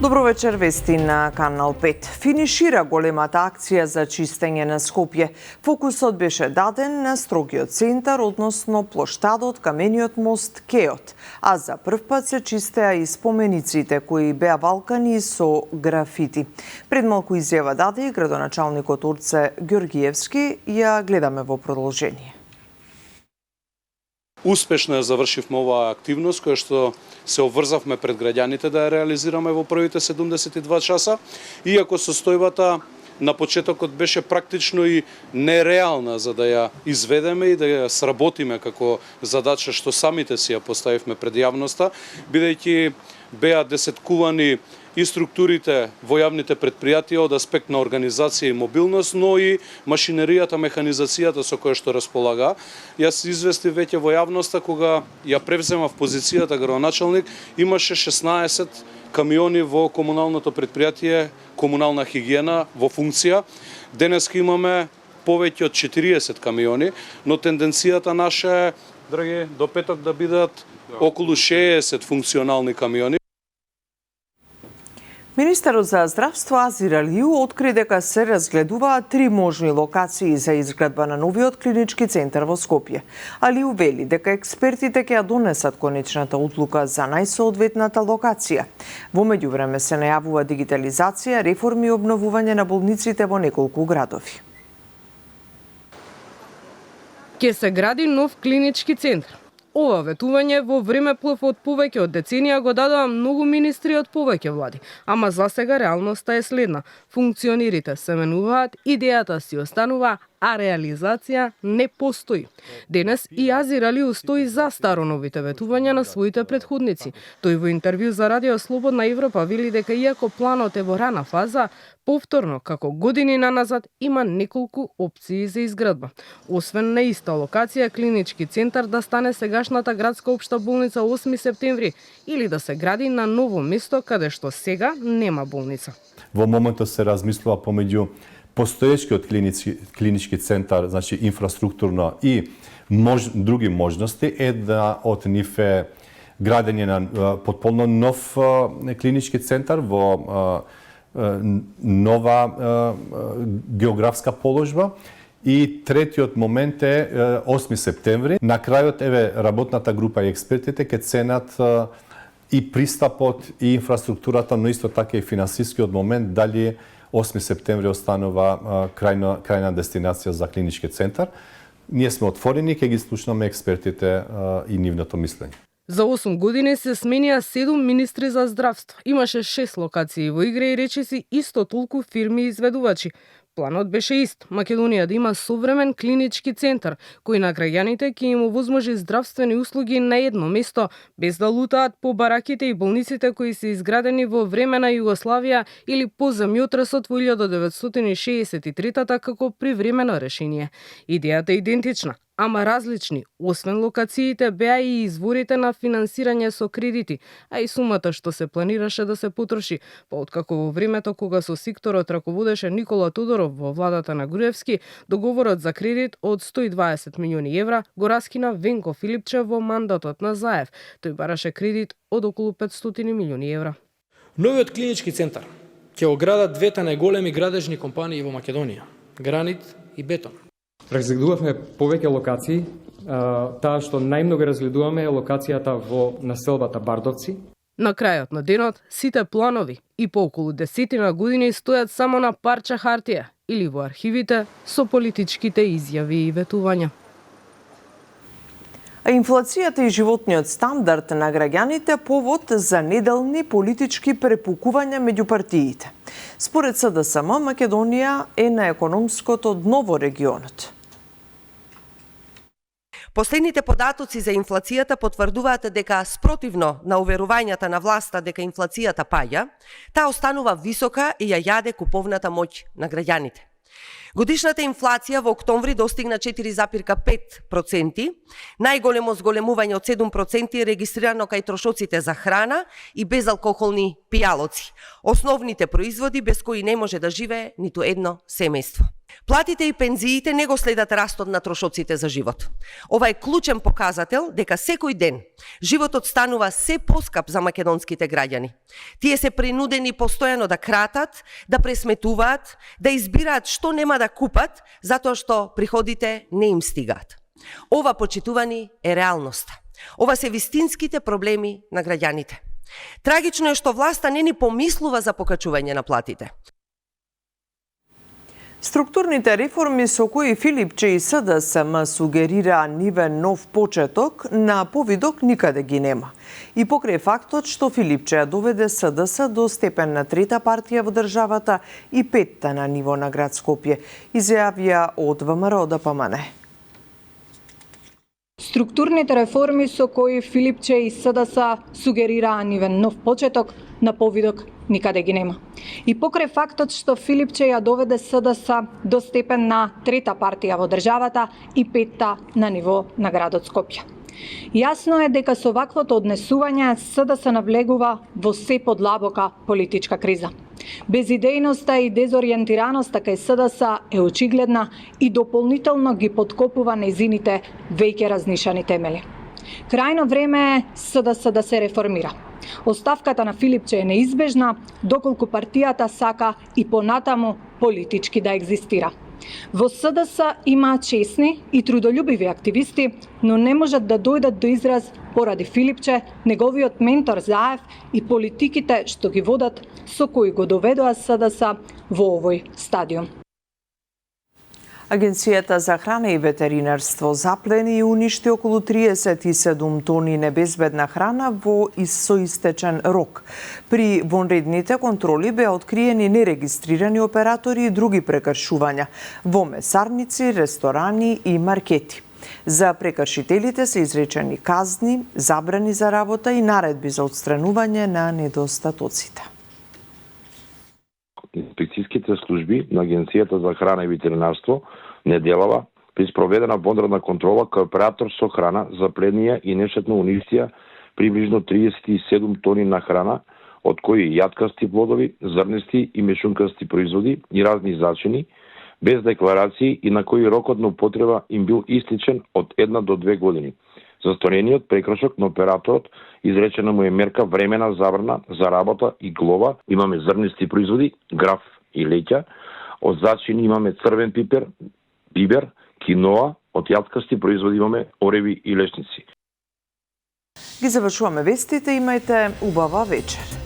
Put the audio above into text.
Добро вечер, вести на Канал 5. Финишира големата акција за чистење на Скопје. Фокусот беше даден на строгиот центар, односно плоштадот, камениот мост, кеот. А за прв пат се чистеа и спомениците кои беа валкани со графити. Пред малку изјава даде и градоначалникот Орце Ѓоргиевски, ја гледаме во продолжение. Успешно ја завршивме оваа активност која што се обврзавме пред граѓаните да ја реализираме во првите 72 часа, иако состојбата на почетокот беше практично и нереална за да ја изведеме и да ја сработиме како задача што самите си ја поставивме пред јавноста, бидејќи беа десеткувани и структурите во јавните предпријатија од аспект на организација и мобилност, но и машинеријата, механизацијата со која што располага. Јас известив веќе во јавноста кога ја превземав позицијата градоначалник, имаше 16 камиони во комуналното предпријатие Комунална хигиена во функција. Денеска имаме повеќе од 40 камиони, но тенденцијата наша е, драги, до петок да бидат околу 60 функционални камиони. Министерот за здравство Азир Алију откри дека се разгледуваат 3 можни локации за изградба на новиот клинички центар во Скопје. Алију вели дека експертите ќе ја донесат конечната одлука за најсоодветната локација. Во меѓувреме се најавува дигитализација, реформи и обновување на болниците во неколку градови. Ќе се гради нов клинички центар. Ова ветување во времеплов од повеќе од деценија го дадоа многу министри од повеќе влади, ама засега реалноста е следна. Функционерите се менуваат, идејата си останува, а реализација не постои. Денес и Азир Алију стои за староновите ветувања на своите претходници. Тој во интервју за Радио Слободна Европа вели дека иако планот е во рана фаза, повторно, како години наназад, има неколку опции за изградба. Освен на иста локација, клинички центар да стане сегашната градска општа болница 8 септември или да се гради на ново место каде што сега нема болница. Во моментот се размислува помеѓу постоечкиот клинички центар, значи инфраструктурно и други можности, една од нив е градење на потполно нов клинички центар во нова географска положба. И третиот момент е 8 септември. На крајот, работната група и експертите ќе ценат и пристапот и инфраструктурата, но исто така и финансискиот момент, дали 8 септември останува крајна дестинација за клинички центар. Ние сме отворени, ќе ги слушнаме експертите и нивното мислење. За 8 години се сменија 7 министри за здравство. Имаше 6 локации во игра и речиси исто толку фирми и изведувачи. Планот беше ист. Македонија да има современ клинички центар, кој на граѓаните ќе им овозможи здравствени услуги на едно место, без да лутаат по бараките и болниците кои се изградени во време на Југославија или по земјотресот во 1963 како привремено решение. Идејата е идентична, ама различни. Освен локациите, беа и изворите на финансирање со кредити, а и сумата што се планираше да се потроши, па откако во времето кога со секторот раководеше Никола Тодоров во владата на Груевски, договорот за кредит од 120 милиони евра го раскина Венко Филипчев во мандатот на Заев. Тој бараше кредит од околу 500 милиони евра. Новиот клинички центар ќе го градат двете најголеми градежни компании во Македонија, Гранит и Бетон. Разгледувавме повеќе локации. Таа што најмногу разгледуваме е локацијата во населбата Бардовци. На крајот на денот, сите планови и по околу 10 години стојат само на парче хартија или во архивите со политичките изјави и ветувања. А инфлацијата и животниот стандард на граѓаните повод за неделни политички препукувања меѓу партиите. Според СДСМ, Македонија е на економското дно во регионот. Последните податоци за инфлацијата потврдуваат дека спротивно на уверувањата на власта дека инфлацијата паѓа, таа останува висока и ја јаде куповната моќ на граѓаните. Годишната инфлација во октомври достигна 4,5%, најголемо зголемување од 7% е регистрирано кај трошоците за храна и безалкохолни пијалоци, основните производи без кои не може да живее ниту едно семејство. Платите и пензиите не го следат растот на трошоците за живот. Ова е клучен показател дека секој ден животот станува се поскап за македонските граѓани. Тие се принудени постојано да кратат, да пресметуваат, да избираат што нема да купат, затоа што приходите не им стигаат. Ова, почитувани, е реалноста. Ова се вистинските проблеми на граѓаните. Трагично е што власта не ни помислува за покачување на платите. Структурните реформи со кои Филипче и СДСМ сугерира нивен нов почеток, на повидок никаде ги нема. И покрај фактот што Филипче ја доведе СДС до степен на трета партија во државата и петта на ниво на град Скопје, изјавија од ВМРО ДПМН. Структурните реформи со кои Филипче и СДС сугерираа нивен нов почеток, на повидок никаде ги нема. И покрај фактот што Филипче ја доведе СДС до степен на трета партија во државата и петта на ниво на градот Скопје. Јасно е дека со ваквото однесување СДС навлегува во се подлабока политичка криза. Безидејноста и дезориентираноста кај СДС е очигледна и дополнително ги подкопува нејзините веќе разнишани темели. Крајно време е СДС да се реформира. Оставката на Филипче е неизбежна, доколку партијата сака и понатаму политички да екзистира. Во СДС има чесни и трудолюбиви активисти, но не можат да дојдат до израз поради Филипче, неговиот ментор Заев и политиките што ги водат, со кои го доведоа СДС во овој стадиум. Агенцијата за храна и ветеринарство заплени и уништи околу 37 тони небезбедна храна во соистечен рок. При вонредните контроли беа откриени нерегистрирани оператори и други прекршувања во месарници, ресторани и маркети. За прекршителите се изречени казни, забрани за работа и наредби за отстранување на недостатоците. Инспекцијските служби на Агенцијата за храна и ветеринарство неделава при спроведена вонредна контрола кај оператор со храна запленија и нештетно унистија приближно 37 тони на храна, од кои јаткасти плодови, зрнести и мешункасти производи и разни зачини, без декларации и на кои рокот на употреба им бил истечен од 1 до 2 години. За сторениот прекршок на операторот изречена му е мерка времена забрана за работа и глоба. Имаме зрнести производи, граф и леќа. Од зачини имаме црвен пипер, бибер, киноа. Од јаткасти производи имаме ореви и лешници. Ги завршуваме вестите, имајте убава вечер.